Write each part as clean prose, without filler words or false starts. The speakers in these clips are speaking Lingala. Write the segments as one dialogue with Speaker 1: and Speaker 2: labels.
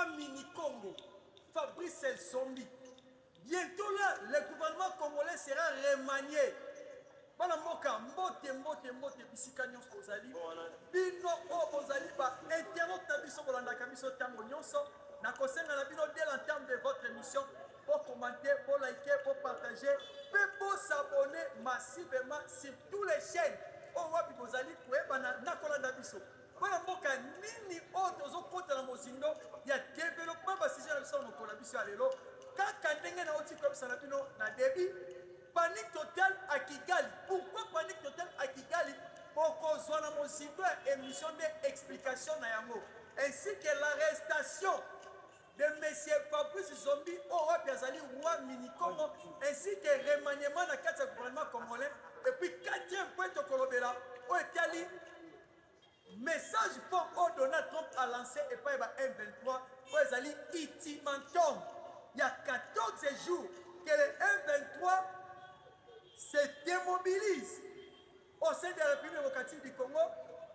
Speaker 1: roi mini-Congo, Fabrice Zombie. Bientôt là, le gouvernement congolais sera remanié. Bana mboka mbote bisika nyonso ozali bino o ozali ba internaute na biso bolandaka biso tango nyonso na kosenga na bino dès l'entame de votre émission pour commenter, pour liker, pour partager et pour s'abonner massivement sur toutes les chaînes o wapi bozali koyebana na kolanda biso bana mboka nini o tozokota na mozindo ya développement basije na biso na mokolo na biso ya lelo kaka ndenge na oti koyebisa na bino na débit. Panique totale à Kigali. Pourquoi panique totale à Kigali? Pour qu'on soit dans mon site émission d'explication Nayango. Ainsi que l'arrestation de M. Fabrice Zombie au roi Piazali, roi Mini-Congo, ainsi que remaniement dans le gouvernement congolais. Et puis, quatrième point de Kolobela, au Italie, message fort au Donald Trump a lancé et pas M23, au Italie, Itimantom. Il y a 14 jours que le M23 se démobilise au sein de la République démocratique du Congo,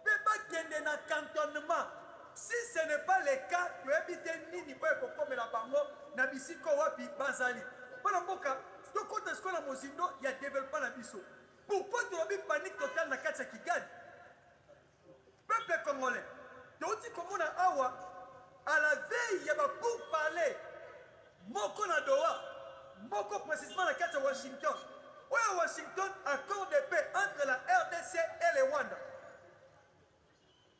Speaker 1: peut pas gagner dans le cantonnement. Si ce n'est pas le cas, tu peux éviter Nini pour comme la bango, Nabisiko Wapi, Bazali. Voilà, Moka, tu comptes ce qu'on a Mozindo, il y a développement la biso. Pourquoi tu as mis panique totale dans Katsa Kigali? Peuple congolais, tu as dit comment on a Awa, à la veille, il y a pour parler, Moko na Doha, Moko précisément dans Katsa Washington. Oui, à Washington, accord de paix entre la RDC et le Rwanda.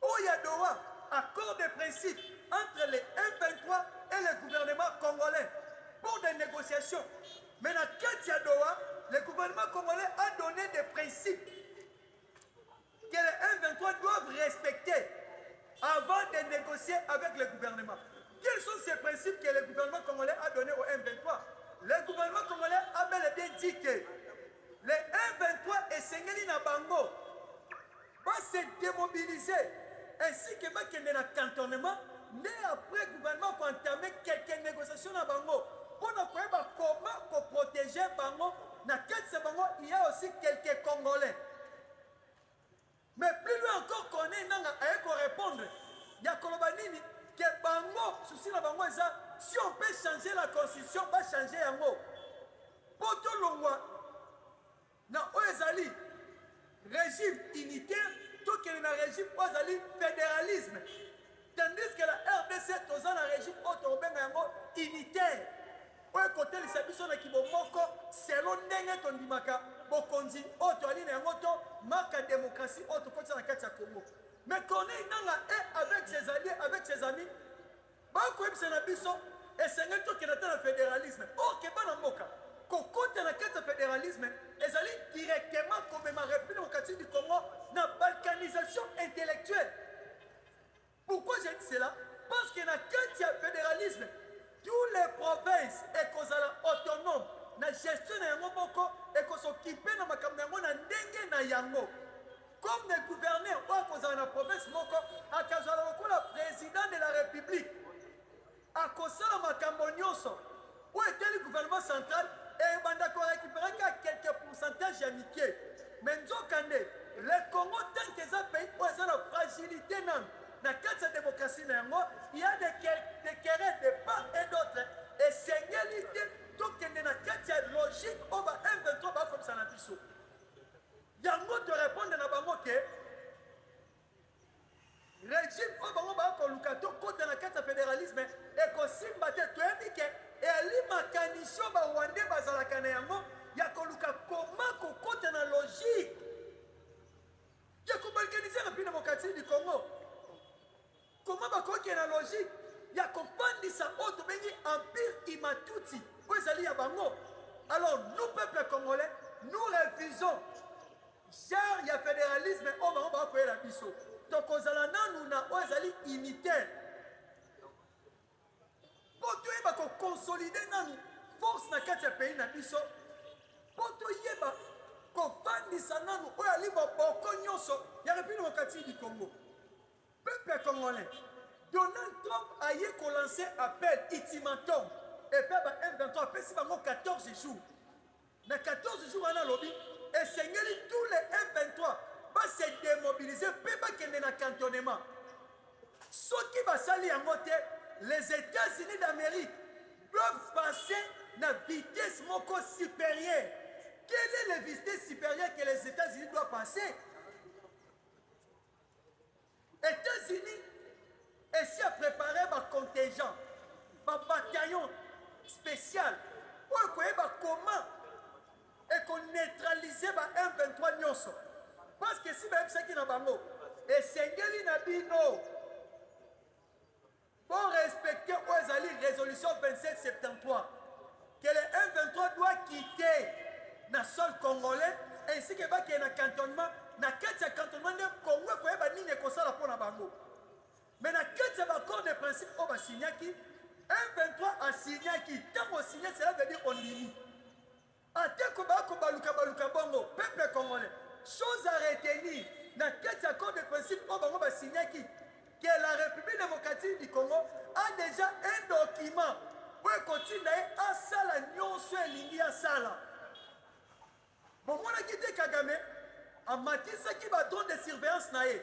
Speaker 1: Où il y a Doha, accord de principe entre les M23 et le gouvernement congolais pour des négociations. Mais dans Katia Doha, le gouvernement congolais a donné des principes que les M23 doivent respecter avant de négocier avec le gouvernement. Quels sont ces principes que le gouvernement congolais a donnés au M23? Le gouvernement congolais a bel et bien dit que les M23 et Sengeli Nabango vont se démobiliser ainsi que Bakende na cantonnement, mais après le gouvernement va entamer quelques négociations na Bango pour ne pas comment protéger Bango. Dans quelques Bango, il y a aussi quelques Congolais. Mais plus loin encore qu'on est à répondre, il y a Kolobanini que Bango, souci na Bango, si on peut changer la constitution, on va changer Yango. Pour tout le monde, dans Oezali, régime unitaire, tout qui est un régime Oezali fédéralisme. Tandis que la RDC est un régime unitaire. Au côté de services qui vont selon Nenga Tondimaka, Bokonzi, Auto Aline Moto, marque démocratie, Auto côté de la Katia Congo. Mais qu'on est avec ses alliés, avec ses amis, Bakoum Senabiso, et c'est un truc qui est le fédéralisme. Or, que Banamoka. Côté la carte fédéralisme, ils allaient directement comme ma République démocratique du Congo dans la balkanisation intellectuelle. Pourquoi j'ai dit cela? Parce que dans la carte fédéralisme, toutes les provinces sont autonomes dans la gestion de Yango et qu'on s'occupe de ma caméra dans Dengue na Yango. Comme les gouverneurs dans la province Moko, à Kazaloko, le président de la République, à Kosala Makambonyoso, où était le gouvernement central? Et Bandako récupérer quelques pourcentages amicaux. Mais Nzokande, le Congo, tant que ça pays, où il y a la fragilité, dans la démocratie, il y a des querelles de part et d'autre. Et c'est égalité, tout que dans la logique, on va M23 comme ça dans le biseau. Yango te répondre dans la banque que régime, on va Lukato, contre la carte fédéralisme, et qu'on s'imbatte, tu as dit que et l'imakanisho ba wande bazalaka na yango ya koluka comment kokota na logique ya kobalkaniser la République démocratique du Congo. Comment bakoki na logique ya kopandisa oto bengi empire Imatuti po ezali ya bango. Alors nous peuple congolais, nous refusons genre ya fédéralisme o bango bakoyela biso tokozala nanu na o ezali unitaire. Pour tout yeba ko consolider nanu force na kati ya pays na biso. Pour tout yeba ko fandisa nanu oyo ali boko nyonso ya République démocratique du Congo. Peuple congolais, Donald Trump a yé ko lancer appel ultimatum et peuple M23 apesi bango 14 jours. Na 14 jours wana lobby et sengeli tous les M23 va se démobiliser pe ba kende na cantonnement. Soki basali yango te les États-Unis d'Amérique doivent passer à vitesse moko supérieure. Quelle est la vitesse supérieure que les États-Unis doivent passer? États-Unis essaient à préparer un contingent, un bataillon spécial pour comment et qu'on neutralise M23 nyonso. Parce que si même ça qui n'a pas mot, et Sengeli n'a bino pour respecter aux résolution 2773 que le M23 doit quitter le sol congolais ainsi que le cantonnement. Na kati ya cantonnement de Congo koyeba nini ekosala mpona bango. Mais na kati ya accord de principe oyo basignaki, M23 asignaki, ntango osigné cela veut dire ondimi. Ate baluka bongo, peuple congolais. Chose à retenir, na kati ya accord de principe oyo bango basignaki, que la République démocratique du Congo a déjà un document pour continuer à sala nyonso elingi ya sala. Bomonaki te Kagame amatisaki badrone de surveillance na ye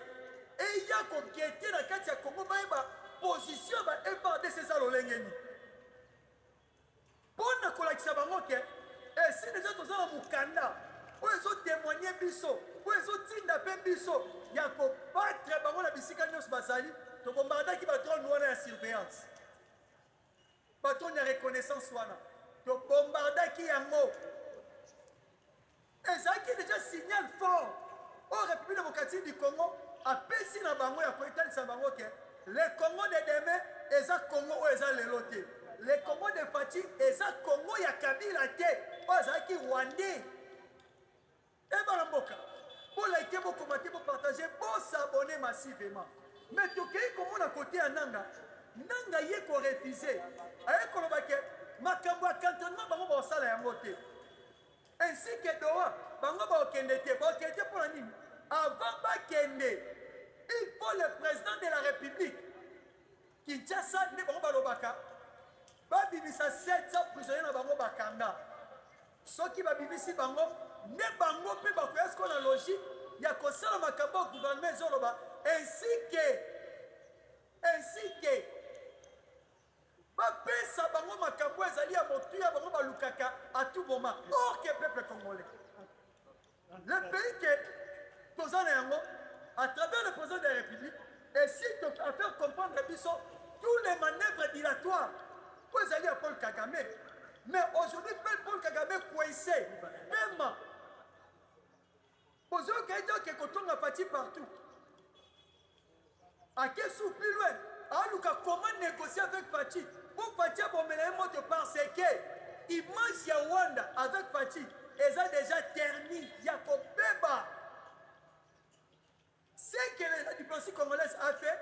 Speaker 1: eya kokiete na kati ya Congo bayeba position ba FARDC eza lolenge nini mpona kolakisa bango ke esi deja toza na mokanda oyo ezotémoigne biso oyo ezotinda mpe biso ya kobatre bango na bisika nyonso bazali tobombardaki badrone wana ya surveillance badrone ya reconnaissance wana tobombardaki yango. ezalaki déjà signal fort au République démocratique du Congo apesi na bango ya koetalisa bango ke le Congo de demain eza Congo oyo eza lelo te, le Congo de Fati eza Congo ya Kabila te oyo azalaki rwandais. Ebana mboka bolike bokomate bopartage bosabone massivement. Mais tokei komona kote ya nanga ye korefuse aye koloba ke makambo ya cantonnement bango baosala yango te. Ainsi que Doha, bango bakende te, bakende pour la nini. Avant bakende, il faut le président de la République Kinshasa ne bango balobaka. Babimisa 700 prisonniers na bango bakanga. Soki babimisi bango, ne bango pe bakoya ce qu'on a logique, ya kosala makambo au gouvernement zoloba, ainsi que bapesa bango makambo ezali ya motu ya bango balukaka à tout moment. Or que peuple congolais, le pays que toza na yango à travers le président de la République essaie à faire comprendre biso tous les manœuvres dilatoires pour ezali à Paul Kagame. Mais aujourd'hui Paul Kagame coincé même posons que kotonga parti partout à quel sous plus loin aluka comment négocier avec Fati pour Fati bomela moto parce que image ya Rwanda avec Fati eza déjà terni ya kobeba. C'est que la diplomatie congolaise a fait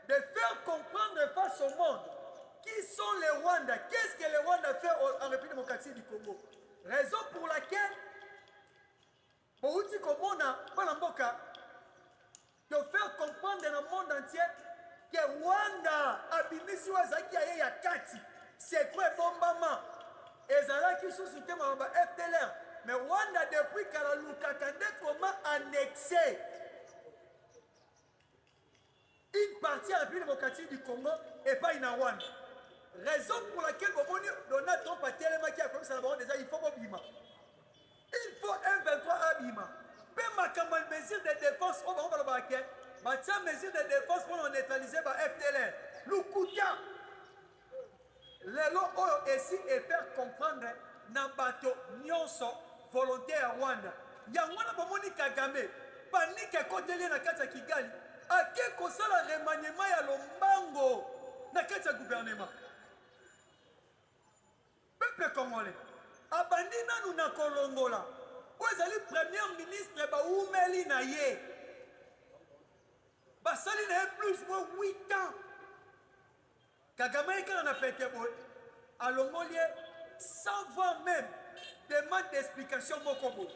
Speaker 1: de faire comprendre face au monde qui sont les Rwandais, qu'est-ce que les Rwandais fait en République démocratique du Congo. Raison pour laquelle Bouti Komona Balamboka de faire comprendre dans le monde entier que Rwanda abimisi wazaki ya ya kati c'est quoi bombama ezalaki sous soutien de FDLR. Mais Rwanda depuis kala lukakande comment annexer une partie de la République démocratique du Congo et pas une Rwanda. Raison pour laquelle Donald Trump a tellement qui a commencé à déjà il faut Bima. Il faut un 23 Abima. Même ma mesure de défense au Bamba Baké, ma mesure de défense pour neutraliser la FDLR. Lukuta. Les lots ont essayé de faire comprendre Nambato Nyonso volontaire Rwanda. Yangwana Bomoni Kagame, panique à côté de la Kata Kigali. A quel constat le remaniement ya lombango na kati ya gouvernement. Peuple congolais abandi nanu na kolongola oyo ezali premier ministre baumeli na ye basali na ye plus moins 8 ans. Kagame ekala na pete boye alongoli ye sans voir même demande d'explication moko boye.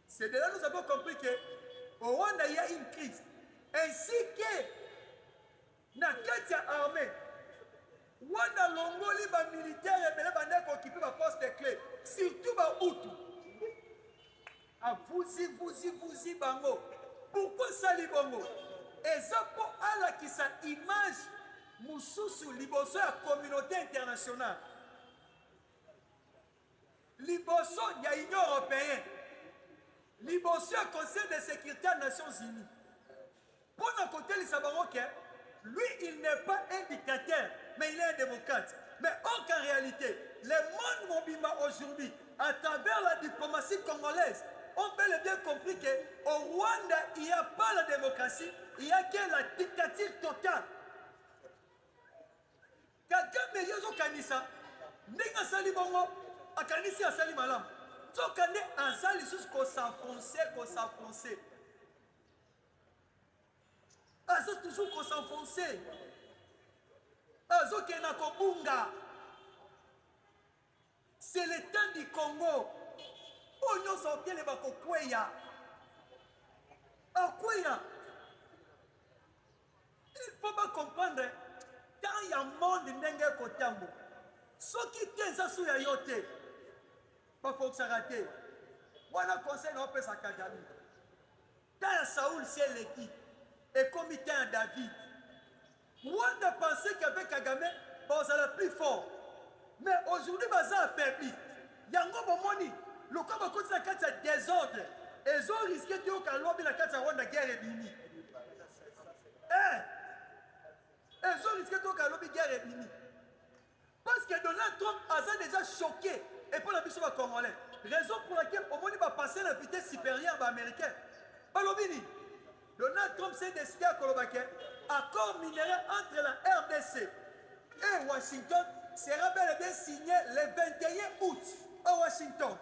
Speaker 1: C'est de là nous avons compris que au Rwanda, il y a une crise. Ainsi que dans la armée, Rwanda Longoli, les militaires et occupé ma poste de clé. Surtout les Hutu. Ah, vous bango. Pourquoi ça les bango? Et ça pour Allah qui sa image Moussousou liboso ya communauté internationale. Liboso ya Union européenne. Liboso ya Conseil de sécurité des Nations Unies. Pour notre côté, lui, il n'est pas un dictateur, mais il est un démocrate. Mais or qu'en réalité, le monde mobile aujourd'hui, à travers la diplomatie congolaise, on bel et bien compris qu'au Rwanda, il n'y a pas la démocratie, il n'y a que la dictature totale. Kagame yozo kanisa, ndinga sali bongo, akanisi asali malam. Tokande asali sus ko s'enfoncer. Azo toujours ko s'enfoncer. Azo kena kobunga. C'est le temps du Congo. Onyo sortele bako kweya. Akweya. Il faut pas comprendre. Quand il y a un monde ndenge kotambo. Soki tenza sou ya yote. Pas faut que ça rate. Voilà conseil on peut sa Kagame. Quand Saoul c'est l'équipe et comité à David. Rwanda pensait qu'avec Kagame, bon, ça l'a plus fort. Mais aujourd'hui, ça a affaibli. Yango bomoni, le corps va continuer à faire désordre. Ils ont risqué de faire la carte de la guerre et bini. Ils ont risqué de faire la guerre et bini. Parce que Donald Trump a déjà choqué. Et pour la mission congolaise. Raison pour laquelle au moins il va passer la vitesse supérieure américaine. Balobini. Donald Trump s'est décidé à Kolobake. Accord minéraire entre la RDC et Washington sera bel et bien signé le 21 août à Washington.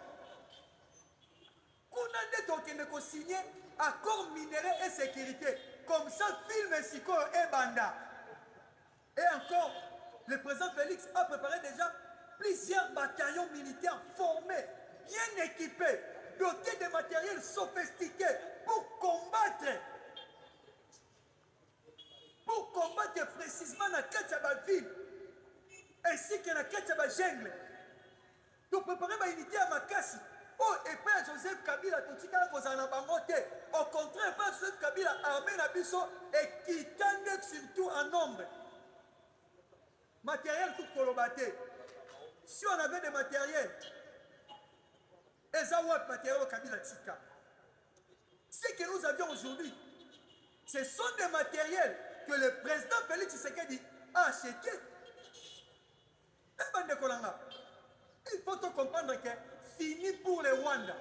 Speaker 1: Kounande Tokende ko signé accord minéraire et sécurité. Comme ça, film Siko et Banda. Et encore, le président Félix a préparé déjà plusieurs bataillons militaires formés, bien équipés, dotés de matériel sophistiqué pour combattre précisément la Katchabaville ainsi que la Katchabajungle. Pour préparer ma unité à Makassi. Oh, et Père Joseph Kabila, tout au contraire, Père Joseph Kabila a armé la biso et qui tendait surtout en nombre. Matériel tout colobaté. Si on avait des matériels, Ezawat matériel au Kabila Tika. Ce que nous avions aujourd'hui, ce sont des matériels que le président Félix Tshisekedi a achetés. Il faut comprendre que fini pour le Rwanda.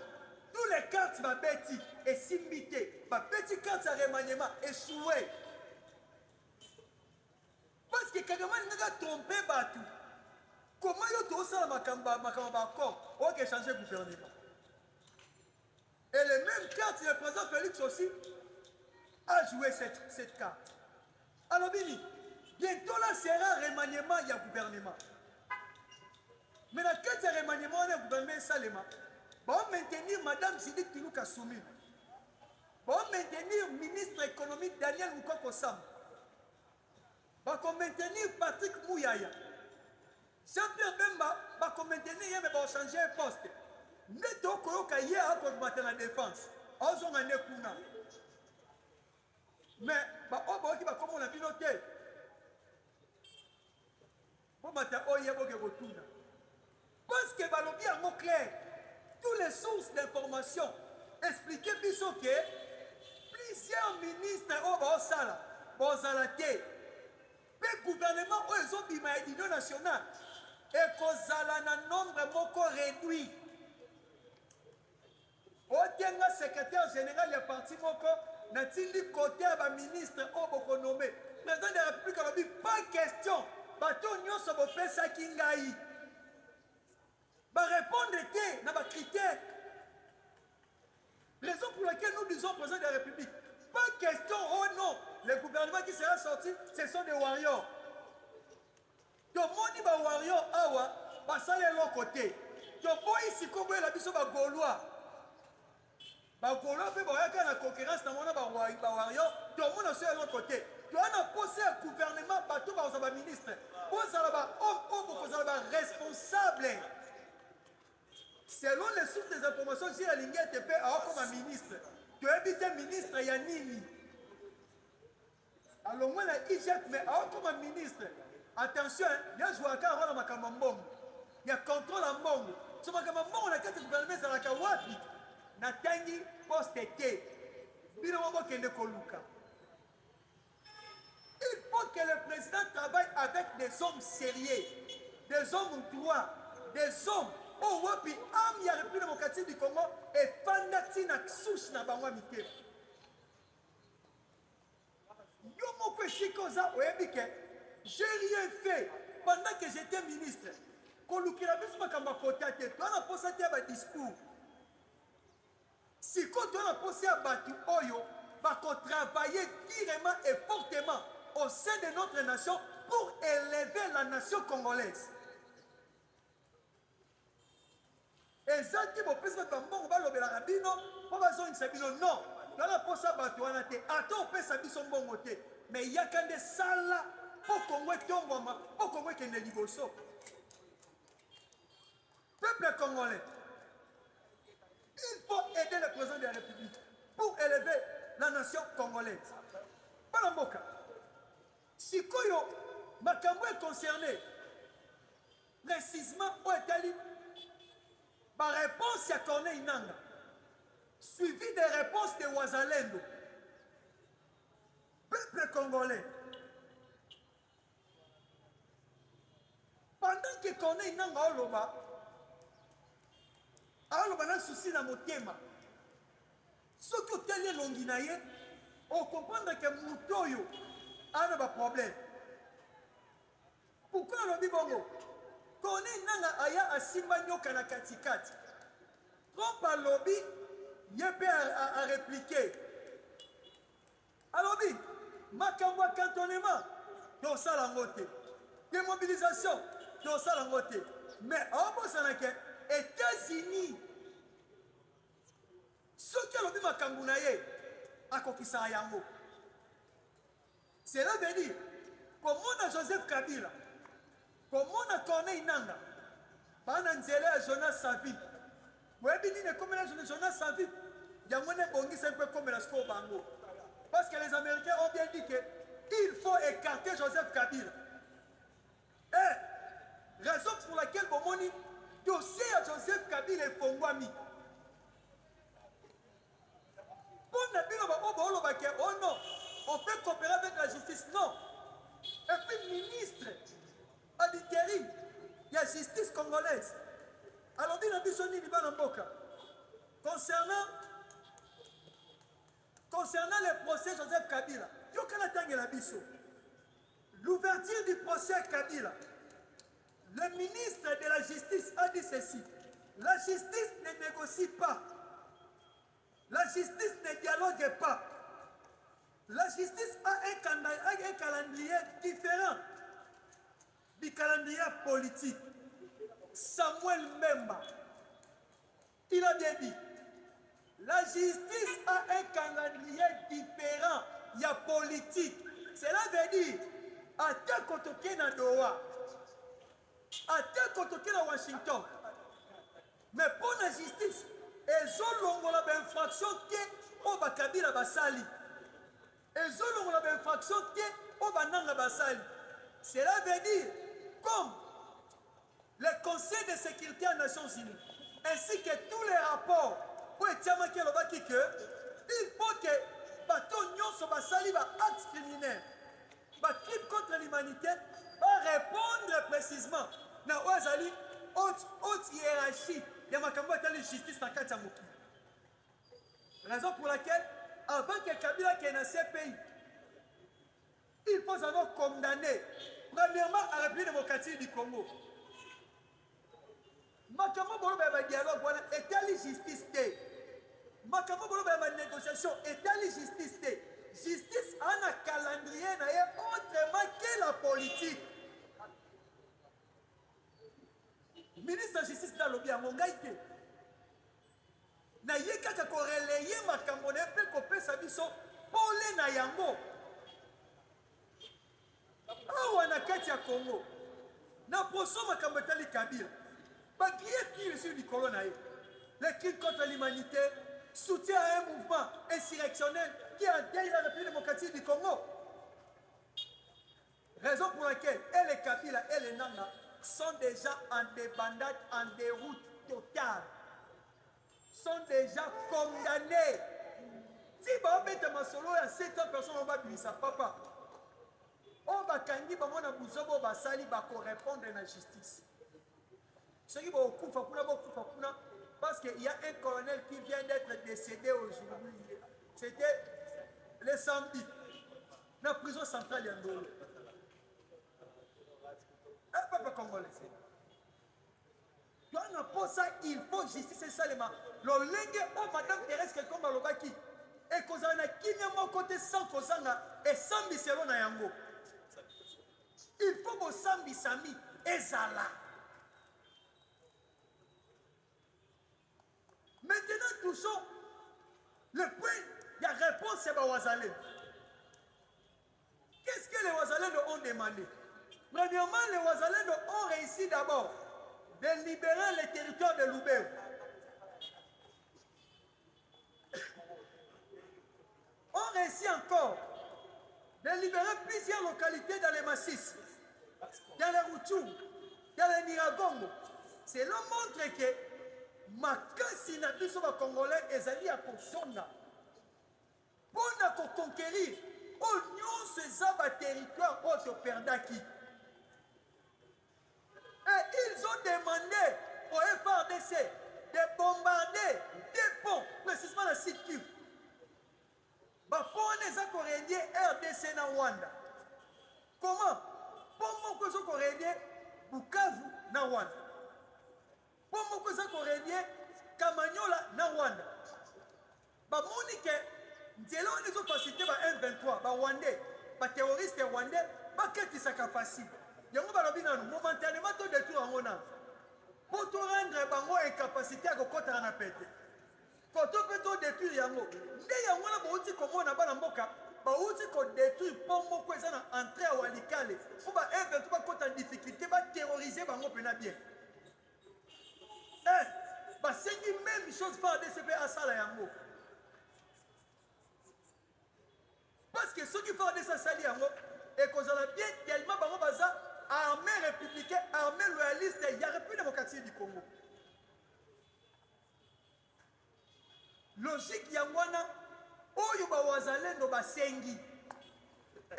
Speaker 1: Tous les cartes Babeti et Simbité, Babeti cartes à remaniement échoué. Parce que Kagame n'a pas trompé Batu. Comment il y a ça d'accord? On a changé le gouvernement. Et les mêmes cartes, le président Félix aussi a joué cette carte. Alors, Bini, bientôt là sera remaniement, il y a gouvernement. Mais la carte de remaniement, il y a gouvernement Salema. On va maintenir Madame Zidit Kilouka Soumi. On va maintenir ministre économique Daniel Moukoko Sam. On va maintenir Patrick Mouyaya. Jean-Pierre Bemba va maintenir, mais va changer de poste. Neto Koyoka hier a combattu la défense. Ozon a nekuna. Mais, on va comme on a piloté. Parce que Balobi a mot clair. Toutes les sources d'information expliquaient plutôt que plusieurs ministres au Sala, Bozalate, le gouvernement ils ont dit l'Union nationale et qu'aux un nombre moko réduit. Au secrétaire général du parti moko n'a-t-il côté à ministre au boko nommé. Président de la République a dit pas question. Bateau nyon so bo pesa kingai. Ba répondre que na ba critère. Raison pour laquelle nous disons au président de la République, pas question, oh non, le gouvernement qui sera sorti, ce sont des warriors. Donc, moni ba warrior awa, ba sale l'autre côté. Donc, ici, comme la biso ba gaulois. Ba gaulois fait la concurrence dans mon warrior, donc on a sur l'autre côté. Tu as posé un gouvernement, bateau ba ministre. Vous allez responsable. Selon les sources des informations, si la ligne était fait comme un ministre, tu es un ministre Yanini. Alors moi la IGF mais comme ministre attention il y a joué à la makambo mbongo il y a contrôle en mbongo so makambo mbongo na kati gouvernement za la kawapi na tangi poste te bino mo kende koluka. Il faut que le président travaille avec des hommes sérieux, des hommes droits, des hommes au wapi am ya République démocratique du Congo et fandati na souche na bangwa mike. Yo moko shikoza oyebike, j'ai rien fait pendant que j'étais ministre. Kolukira biso makamba kota te, to na posa te ba discours. Si quand on a posé à batu oyo, va travailler durement et fortement au sein de notre nation pour élever la nation congolaise. Et ça qui vous pèse votre bon, on va le rabino, on va dire une sabino. Non, dans la posa batu on a été, attends, on peut s'habiller son bon côté. Mais il y a quand des salles pour qu'on voit Tongoma, pour qu'on voit qu'il y a des ligoso. Peuple congolais. Il faut aider le président de la République pour élever la nation congolaise. Palamboka. Si Koyo, Makambo est concerné, précisément au Italie, ma réponse à Corneille Nanga, suivi des réponses de Ouazalendo, peuple congolais. Pendant que Corneille Nanga Oloba, alors on a un souci dans mon thème. Ce que tu as longuinaye, on comprend que Moutoyo a un problème. Pourquoi on dit bongo? Quand on est aya a Simbanyo Kanakatikati. Quand par lobby, il y a à répliquer. Alors, Makamba cantonnement, dans ça la moté. Démobilisation, dans ça la moté. Mais en bon États-Unis, ceux qui ont dit Makambunaye, à Kokisa Yango. Cela veut dire, comme on a Joseph Kabila, comme on a Corneille Nanga, pendant que Jonas Savit, vous avez dit que Jonas Savit, il y a un bongi, c'est un peu comme la score Bango. Parce que les Américains ont bien dit qu'il faut écarter Joseph Kabila. Et raison pour laquelle Bomoni, dossier à Joseph Kabila et Fongwami. Oh non, on peut coopérer avec la justice. Non. Et puis, ministre à l'intérim, il y a justice congolaise. Alors, dit Nabisoni Libanamboka. Concernant le procès Joseph Kabila, l'ouverture du procès Kabila, le ministre de la Justice a dit ceci. La justice ne négocie pas. La justice ne dialogue pas. La justice a un calendrier différent du calendrier politique. Samuel Memba, il a bien dit, la justice a un calendrier différent. Il y a politique. Cela veut dire, à tel côté dans Doha, à tel côté dans Washington, mais pour la justice, ils ont l'infraction qui au Bakabila Basali. Ils ont l'infraction qui au Bananga Basali. Cela veut dire, comme le Conseil de sécurité des Nations Unies, ainsi que tous les rapports, pour il faut que bateau Nyonso Basali va acte criminel, va crime contre l'humanité, va répondre précisément dans Ouazali, haute hiérarchie. Il y a la justice dans le monde. Raison pour laquelle, avant que Kabila ait dans ces pays, il faut avoir condamné, premièrement, à la République démocratique du Congo. Makambo bolo ba dialogue wana etali justice te. Makambo bolo ba négociation etali justice te. Justice a un calendrier na ye autrement que la politique. Ministre de justice dans lobby yango ngai te. Na ye kaka ko relayer makambo na pe ko pesa biso pole na yango. Awa na kati ya Congo. Na poso makambo etali Kabila. Qui est sur du colonel, le crime contre l'humanité, soutien à un mouvement insurrectionnel qui a endeuillé la République démocratique du Congo. Raison pour laquelle et les Kabila et les Nanga sont déjà en débandade, en déroute totale. Sont déjà condamnés. Si vous mettez ma solo, il y a 700 personnes qui vont dire papa. On va kangi ba mona buzobo ba sali ba ko répondre à la justice. Ceux qui vont kufa kuna parce qu'il y a un colonel qui vient d'être décédé aujourd'hui. C'était le samedi dans la prison centrale d'Andolo. Un peuple congolais. Pour ça, il faut justice et seulement. Le lingue, oh madame Thérèse, quelqu'un m'a l'obaki. Et qu'on a qui vient mon côté sans Kozanga et sans Bisselo na yango. Il faut que Sambi Sami et Zala. Maintenant, toujours, le point, il y a réponse, c'est Wazalem. Qu'est-ce que les Wazalem ont demandé? Premièrement, les Wazalem ont réussi d'abord de libérer les territoires de Loubéo. On réussit encore de libérer plusieurs localités dans les massifs, dans les Routchou, dans les Niragongo. Cela montre que makasi na biso ba Congolais ezali ya kosonga mpona koconquérir oyo nyonso eza baterritoire oyo toperdaki. Et ils ont demandé au FRDC de bombarder des ponts, précisément la site Kivu. Bapone eza koredie RDC na Rwanda. Comment? Pont moko eza koredie Bukavu na Rwanda. Pont moko eza koredie Kamanyola na Rwanda. Bamoni ke nzela wana ezofacilite ba M23 ba Rwandais, ba terroriste Rwandais baketisaka facile. Yango balobi nanu momentanément to détruire yango nanu po to rendre bango incapacité ya kokotana na pete. Koto pe to détruire yango nde yango na bauti komona bana mboka bauti kodétruire mpo moko eza na entrée ya Walikale po ba M23 bakota en difficulté baterroriser bango mpena bien. Basengi même chose par DCP asala yango parce que ceux qui font des asali yango et kozala bien tellement bango baza armée républicaine, armée loyaliste, il n'y a plus de démocratie du Congo. Logique yangwana, oyo ba wazalendo ba sengi.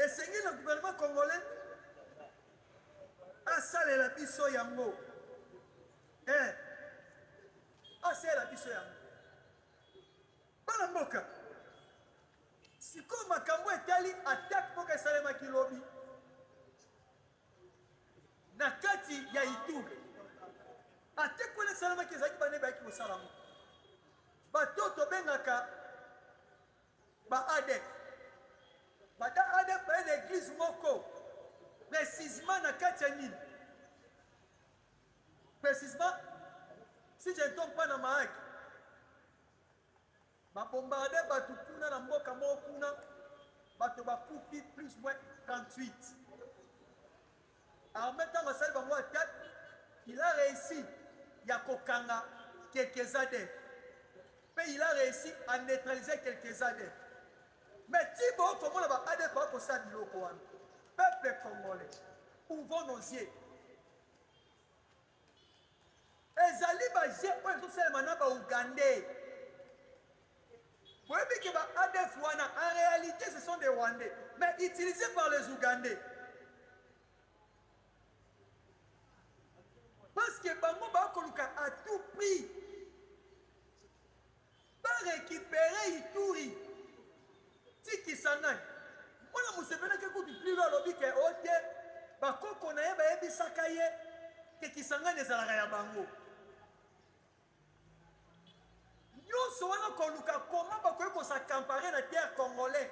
Speaker 1: Et sengi le gouvernement congolais a salé la biso yango. A salé la biso yango. Bana mboka. Siko makambo etali attaque pour que salema kilobi. Na kati ya Ituri ate kone salama kezaki bane bayaki kosala mo bato tobengaka ba ADF bata ADF ba l'église moko précisément na kati ya nini précisément si je ne tombe pas na Mahaki ba bombarder bato kuna na mboka moko kuna bato bakufi plus ou moins 38. En mettant ma salle en tête, il a réussi il y a Kokanga quelques années. Mais il a réussi à neutraliser quelques années. Mais si vous comment on va aller pour ça du peuple congolais, ouvrons nos yeux. Les alibas j'ai pas tout ça maintenant Ougandais. Vous voyez que ADF en réalité ce sont des Rwandais, mais utilisés par les Ougandais. Parce que Bango Bakoluka à tout prix va récupérer Ituri. Si Kisangani, moi je me souviens que vous plus là lobby que ote bakoko na yeba yebi sakaye que Kisangani ezalaka ya bango. Nyonso wana koluka comment bakoki ko s'accaparer na terre congolais.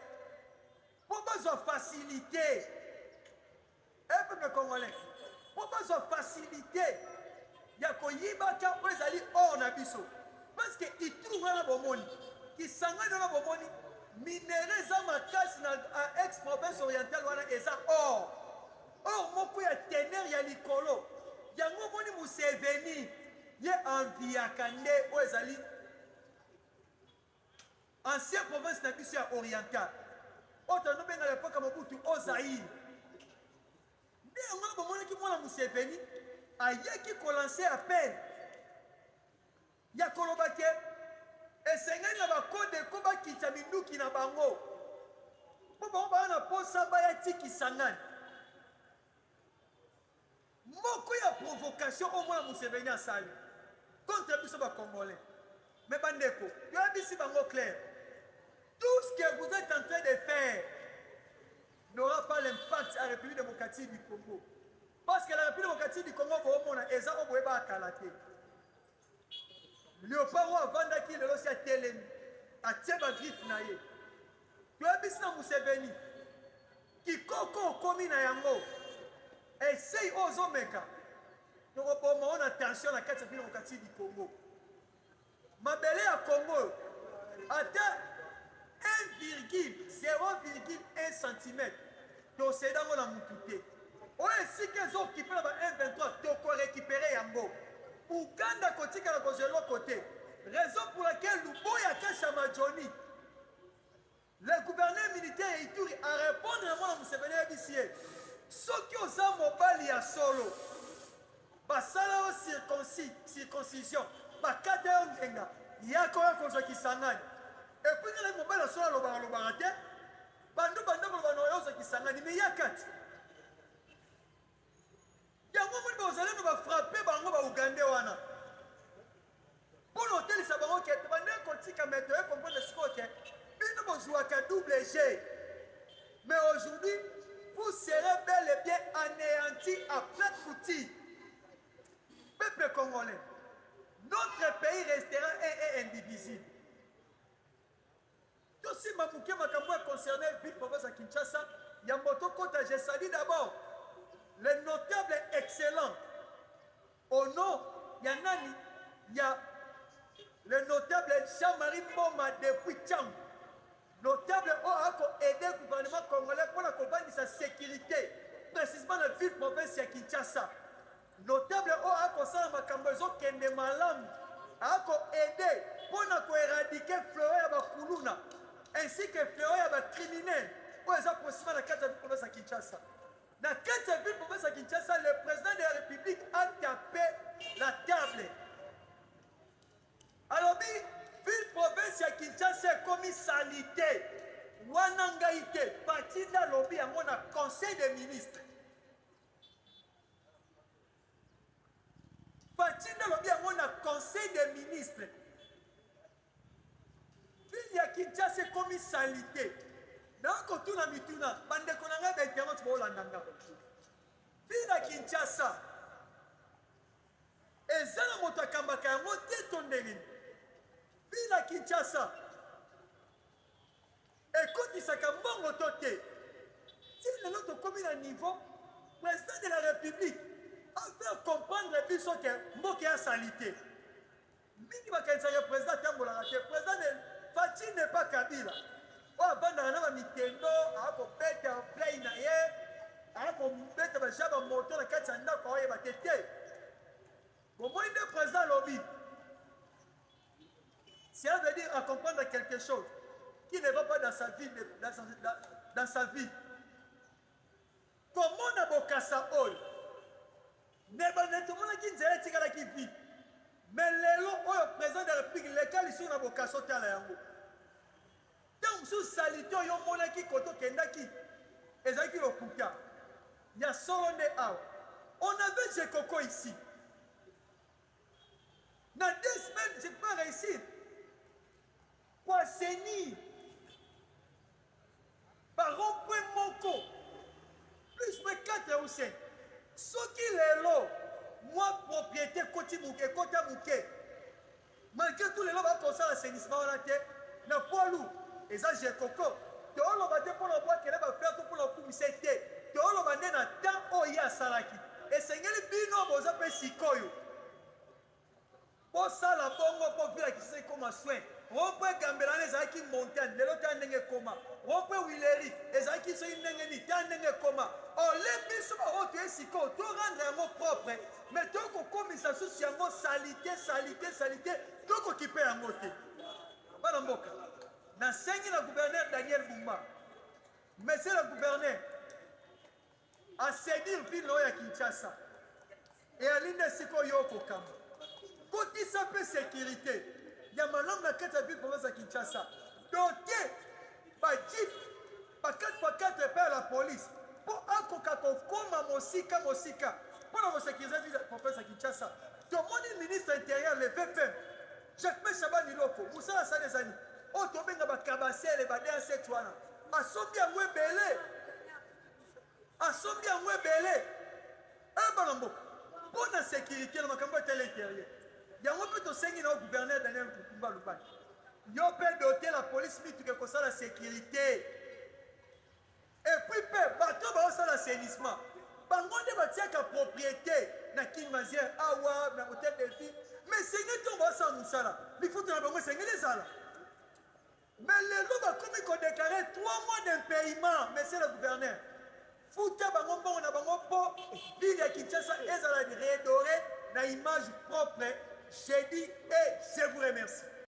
Speaker 1: Pour besoin facilité. Un peuple congolais. Pour besoin facilité. Yako yibaka ezali or na biso parce que Ituri na bomoni Kisangani na bomoni minerais za makasi na ex-province orientale wana eza or moko ya teneur ya likolo yango moni Museveni ye enviaka nde o ezali ancien province na biso ya orientale oto no benga l'époque Mobutu o Zaïre on a monnaie qui m'a Museveni, ayaki ko lancer appel. Ya kolobake, et sengani na ba code ko ba kitsa minduki na bango. Po ba na posa ba ya tiki sangani. Moko ya provocation au moins Museveni a sali. Contre biso ba Congolais. Mais bandeko, yo abisi bango clair. Tout ce que vous êtes en train de faire n'aura pas l'impact à la République démocratique du Congo. Parce que la République démocratique du Congo, c'est un peu Léopard ou Vandaki, le Rossia Télém, à Tcheba Grif Naye. Tu as vu ça, Museveni, qui coco commis na yango, essaye aux omeka. Donc, on a attention à la République démocratique du Congo. Ma belle à Congo, atteint 0,1 cm. Donc, c'est dans mon amouté. On est si qu'ils ont occupé le 1,23, tu as récupéré Yango. Ouganda kotika na kozela l'autre côté. Raison pour laquelle Luboya Kachama Johnny, le gouverneur militaire Ituri, a répondu à moi à Museveni Abissier. Ceux qui ont mobile ya solo, basala circoncision, bakata ngenga, yakoya kozo kisangani. Et puis les mobile ya solo lobarate, bandu banoyozo kisangani mais yakati. Yango moni bozalendo ba frapper bango ba Ugandais wana. Pour l'hôtel ça bango ke bande kotika meto e comprendre ce que bino bozwa ka double G. Mais aujourd'hui, vous serez bel et bien anéantis à plein coutil. Peuple congolais, notre pays restera indivisible. Tout si Mamouké Makambo est concerné, ville province à Kinshasa, Yamboto Kota, j'ai salué d'abord les notables excellents. Au nom, il y a Nani, il y a le notable Jean-Marie Mboma depuis Tcham. Notable qui a aidé le gouvernement congolais pour la campagne de sa sécurité, précisément dans la ville province de Kinshasa. Notable qui a fait Makambozo Kende Malam, qui a aidé pour éradiquer Fleury Bakuluna, ainsi que Fleury criminel, pour les approximer dans la ville province de Kinshasa. Dans la ville province de Kinshasa, le président de la République a tapé la table. Alors, ville province de Kinshasa est commis salité. Wanangaïté, parti de la lobby à mon conseil des ministres. Parti de la lobby à mon conseil des ministres. Ville de Kinshasa est commis salité. Dans tout la mituna, bande konanga d'internet pour l'andanga. Ville de Kinshasa. Et ça la motakambaka ya moté tondengini. Ville de Kinshasa. Écoute, il s'est bon autoté. Si l'autre commune à niveau, le président de la République a fait comprendre les bus que Moké a salité. Mini Bakansa, le président Tambola, le président de Fati n'est pas Kabila. Oh, avant d'en Mitendo, à Kopete, à Plainaye, à Kopete, à Jaba Moto, à Katsanda, à Batete. Au moins, le président lobby. Ça veut dire à comprendre quelque chose qui ne va pas dans sa vie. Dans sa vie. Comment on a bokasa ol? Ne pas tout le monde qui dirait qui vit. Mais les lots, le président de la République, lesquels ils sont dans bokaso tala yango. Donc sous salito yo mona ki koto kendaki. Ezaki le kuka. Il y a Solonde Awa. On avait Jekoko ici. Dans 2 semaines, je peux réussir. Quoi, Séni? Par rond-point Moko. Plus de 4 ou 5. Ce qui est là, moi, propriété, côté Mouké, côté Mouké. Malgré tous les lots, on va l'assainissement à la tête. Na poilou. Et ça, j'ai coco. Tu as le pour le bois qu'elle va faire pour le publicité. Tu as le na temps où il y a Salaki. Et c'est le bino, vous appelez Sikoyo. Pour ça, la bongo, pour dire qui c'est comme un soin. On peut Gambela, les Aiki montagne, les autres n'engagent comment. On peut Willeri, les Aiki sont n'engagent comment. Oh, les bisous, oh, tu es Siko, tu rends un mot propre. Mais tu as comme ça, sous un mot salité, tu as occupé un mot. Pas de moka. N'enseigne le gouverneur Daniel Bouma. Mais c'est le gouverneur. asédir ville oyo ya Kinshasa et alinda siko yo kokamba kotisa mpe sécurité ya malamu na kati ya ville province ya Kinshasa dote bajip ba 4x4 mpe ya la police mpo akoka kokoma mosika mpo na kosécurize ville province ya Kinshasa. Tomoni ministre intérieur le VPM Jacques Chabani Loko mosala asali ezali oyo tobenga bakabasele badenset wana asombi yango ebele bana mboka mpo na sécurité na makambo etele intérieur yango mpe tosengi na gouverneur Daniel Kukumba Lubaki yo mpe dote la police mituke kosala sécurité et puis mpe bato baosala assainissement bango nde batiaka propriété na Kinmazière awa na hôtel de ville mais senge ntongo baosala mosala lifuta na bango esengeli ezala mais lelo bakomi kodéclare 3 mois d'impayement monsieur le gouverneur futa bango mbongo na bango mpo ville ya Kinshasa ezala redoré na image propre. J'ai dit et je vous remercie.